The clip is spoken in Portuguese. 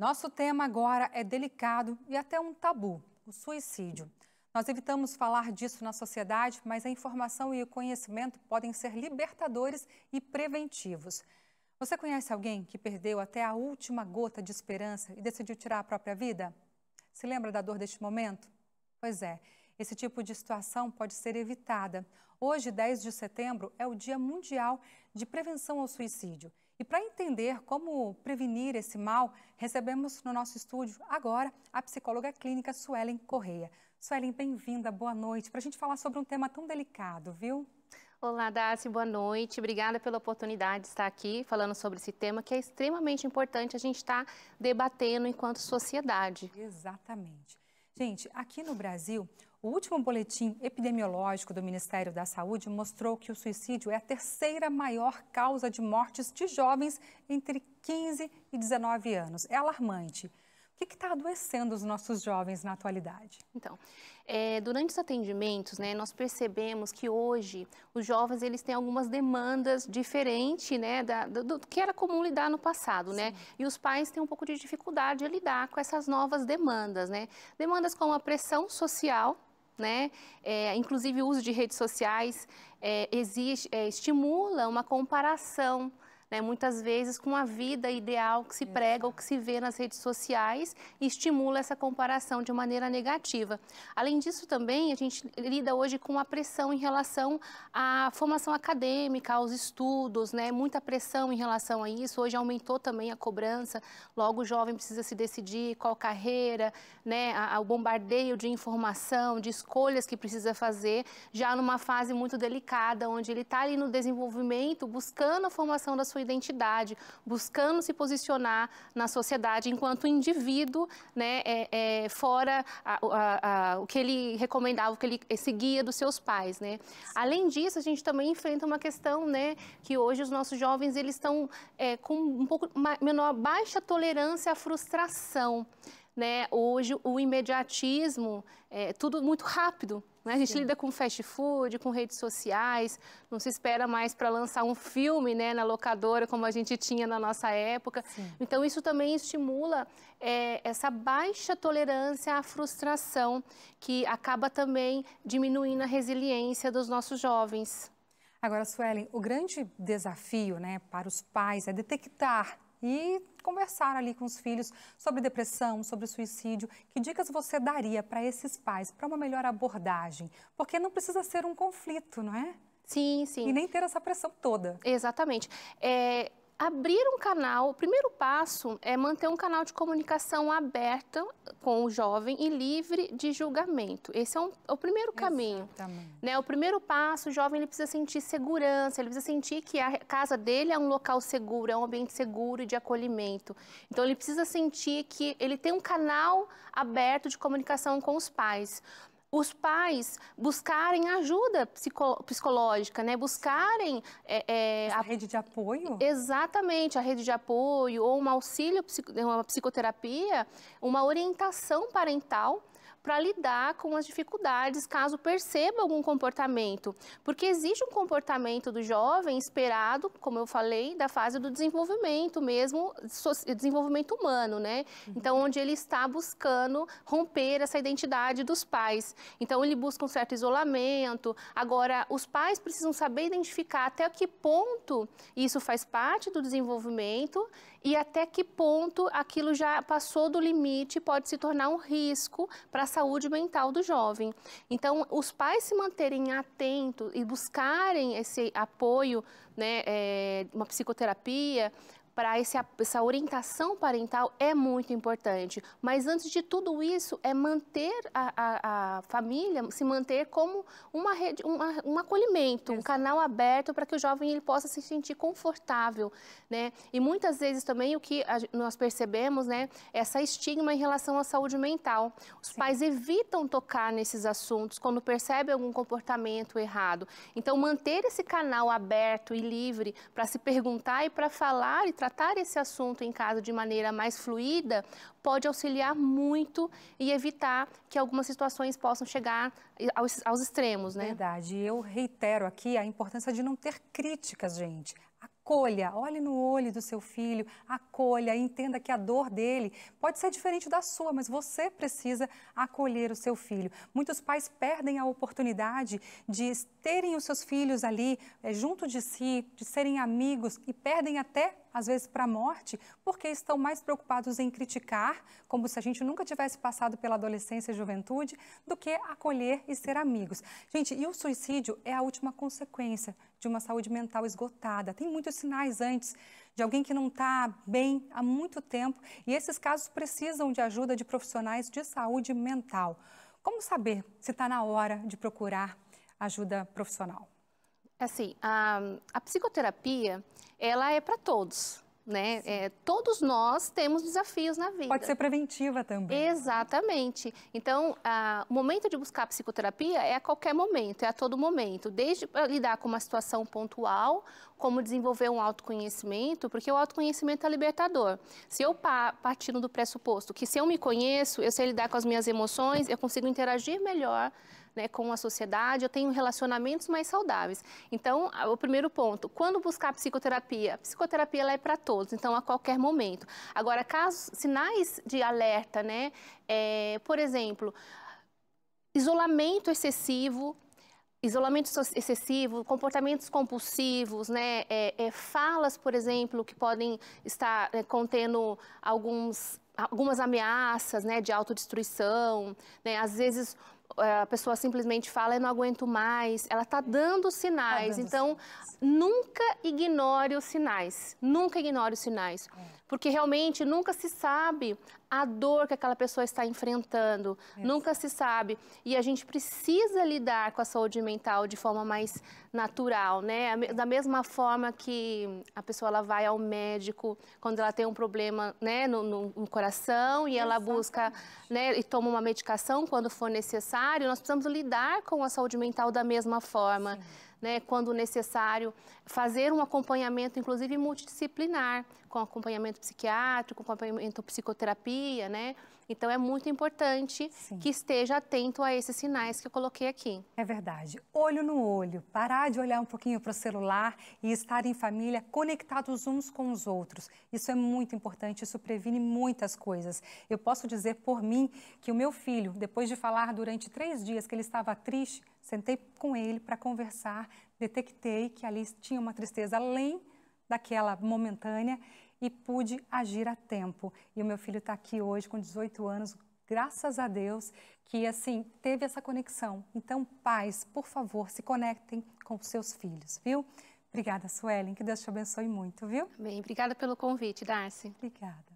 Nosso tema agora é delicado e até um tabu, o suicídio. Nós evitamos falar disso na sociedade, mas a informação e o conhecimento podem ser libertadores e preventivos. Você conhece alguém que perdeu até a última gota de esperança e decidiu tirar a própria vida? Se lembra da dor deste momento? Pois é, esse tipo de situação pode ser evitada. Hoje, 10 de setembro, é o Dia Mundial de Prevenção ao Suicídio. E para entender como prevenir esse mal, recebemos no nosso estúdio agora a psicóloga clínica Suelen Correia. Suelen, bem-vinda, boa noite, para a gente falar sobre um tema tão delicado, viu? Olá, Darcy, boa noite. Obrigada pela oportunidade de estar aqui falando sobre esse tema que é extremamente importante a gente estar debatendo enquanto sociedade. Exatamente. Gente, aqui no Brasil, o último boletim epidemiológico do Ministério da Saúde mostrou que o suicídio é a terceira maior causa de mortes de jovens entre 15 e 19 anos. É alarmante. O que está adoecendo os nossos jovens na atualidade? Então, durante os atendimentos, né, nós percebemos que hoje os jovens eles têm algumas demandas diferentes, né, do que era comum lidar no passado, né? E os pais têm um pouco de dificuldade a lidar com essas novas demandas, né? Demandas como a pressão social, né? Inclusive o uso de redes sociais estimula uma comparação, né, muitas vezes com a vida ideal que se prega ou que se vê nas redes sociais e estimula essa comparação de maneira negativa. Além disso também, a gente lida hoje com a pressão em relação à formação acadêmica, aos estudos, né, muita pressão em relação a isso. Hoje aumentou também a cobrança, logo o jovem precisa se decidir qual carreira, né, o bombardeio de informação, de escolhas que precisa fazer, já numa fase muito delicada, onde ele está ali no desenvolvimento, buscando a formação da sua identidade, buscando se posicionar na sociedade enquanto indivíduo, né, fora o que ele recomendava, o que ele seguia dos seus pais, né. Além disso, a gente também enfrenta uma questão, né, que hoje os nossos jovens eles estão com um pouco menor baixa tolerância à frustração, né. Hoje o imediatismo é tudo muito rápido. A gente lida com fast food, com redes sociais, não se espera mais para lançar um filme, né, na locadora, como a gente tinha na nossa época. Então, isso também estimula essa baixa tolerância à frustração, que acaba também diminuindo a resiliência dos nossos jovens. Agora, Suelen, o grande desafio, né, para os pais é detectar e conversar ali com os filhos sobre depressão, sobre suicídio. Que dicas você daria para esses pais, para uma melhor abordagem? Porque não precisa ser um conflito, não é? Sim, sim. E nem ter essa pressão toda. Exatamente. Abrir um canal, o primeiro passo é manter um canal de comunicação aberto com o jovem e livre de julgamento. Esse é o primeiro caminho. Né? O primeiro passo, o jovem ele precisa sentir segurança, ele precisa sentir que a casa dele é um local seguro, é um ambiente seguro e de acolhimento. Então, ele precisa sentir que ele tem um canal aberto de comunicação com os pais. Os pais buscarem ajuda psicológica, né? Buscarem... a rede de apoio? Exatamente, a rede de apoio ou um auxílio, uma psicoterapia, uma orientação parental para lidar com as dificuldades caso perceba algum comportamento. Porque existe um comportamento do jovem esperado, como eu falei, da fase do desenvolvimento mesmo, desenvolvimento humano, né? Então, onde ele está buscando romper essa identidade dos pais. Então, ele busca um certo isolamento. Agora, os pais precisam saber identificar até que ponto isso faz parte do desenvolvimento e até que ponto aquilo já passou do limite e pode se tornar um risco para a saúde mental do jovem. Então, os pais se manterem atentos e buscarem esse apoio, né, uma psicoterapia, para essa orientação parental é muito importante. Mas antes de tudo isso, é manter a família, se manter como uma rede, um acolhimento, um canal aberto para que o jovem ele possa se sentir confortável, né? E muitas vezes também o que nós percebemos, né, é essa estigma em relação à saúde mental. Os pais evitam tocar nesses assuntos quando percebem algum comportamento errado. Então, manter esse canal aberto e livre para se perguntar e para falar e tratar esse assunto em casa de maneira mais fluida pode auxiliar muito e evitar que algumas situações possam chegar aos extremos, né? Verdade. Eu reitero aqui a importância de não ter críticas, gente. A acolha, olhe no olho do seu filho, acolha, entenda que a dor dele pode ser diferente da sua, mas você precisa acolher o seu filho. Muitos pais perdem a oportunidade de terem os seus filhos ali junto de si, de serem amigos e perdem até às vezes para a morte, porque estão mais preocupados em criticar, como se a gente nunca tivesse passado pela adolescência e juventude, do que acolher e ser amigos. Gente, e o suicídio é a última consequência de uma saúde mental esgotada. Tem muitos sinais antes de alguém que não está bem há muito tempo, e esses casos precisam de ajuda de profissionais de saúde mental. Como saber se está na hora de procurar ajuda profissional? Assim, a psicoterapia, ela é para todos, né? Todos nós temos desafios na vida. Pode ser preventiva também. Exatamente. Então, o momento de buscar psicoterapia é a qualquer momento, é a todo momento. Desde lidar com uma situação pontual, como desenvolver um autoconhecimento, porque o autoconhecimento é libertador. Se eu partindo do pressuposto que se eu me conheço, eu sei lidar com as minhas emoções, eu consigo interagir melhor, né, com a sociedade, eu tenho relacionamentos mais saudáveis. Então, o primeiro ponto, quando buscar psicoterapia? A psicoterapia ela é para todos, então a qualquer momento. Agora, sinais de alerta, né? Por exemplo, isolamento excessivo, comportamentos compulsivos, né? Falas, por exemplo, que podem estar contendo algumas ameaças, né, de autodestruição, né? Às vezes a pessoa simplesmente fala, eu não aguento mais, ela está dando sinais. Então, nunca ignore os sinais, nunca ignore os sinais, porque realmente nunca se sabe a dor que aquela pessoa está enfrentando, nunca se sabe. E a gente precisa lidar com a saúde mental de forma mais natural, né? Da mesma forma que a pessoa ela vai ao médico quando ela tem um problema, né, no coração e ela busca, né, e toma uma medicação quando for necessário, nós precisamos lidar com a saúde mental da mesma forma. Né, quando necessário, fazer um acompanhamento, inclusive multidisciplinar, com acompanhamento psiquiátrico, com acompanhamento psicoterapia, né? Então, é muito importante que esteja atento a esses sinais que eu coloquei aqui. É verdade. Olho no olho, parar de olhar um pouquinho para o celular e estar em família conectados uns com os outros. Isso é muito importante, isso previne muitas coisas. Eu posso dizer por mim que o meu filho, depois de falar durante 3 dias que ele estava triste, sentei com ele para conversar, detectei que ali tinha uma tristeza além daquela momentânea e pude agir a tempo. E o meu filho está aqui hoje com 18 anos, graças a Deus, que assim teve essa conexão. Então, pais, por favor, se conectem com os seus filhos, viu? Obrigada, Suelen, que Deus te abençoe muito, viu? Bem, obrigada pelo convite, Darcy. Obrigada.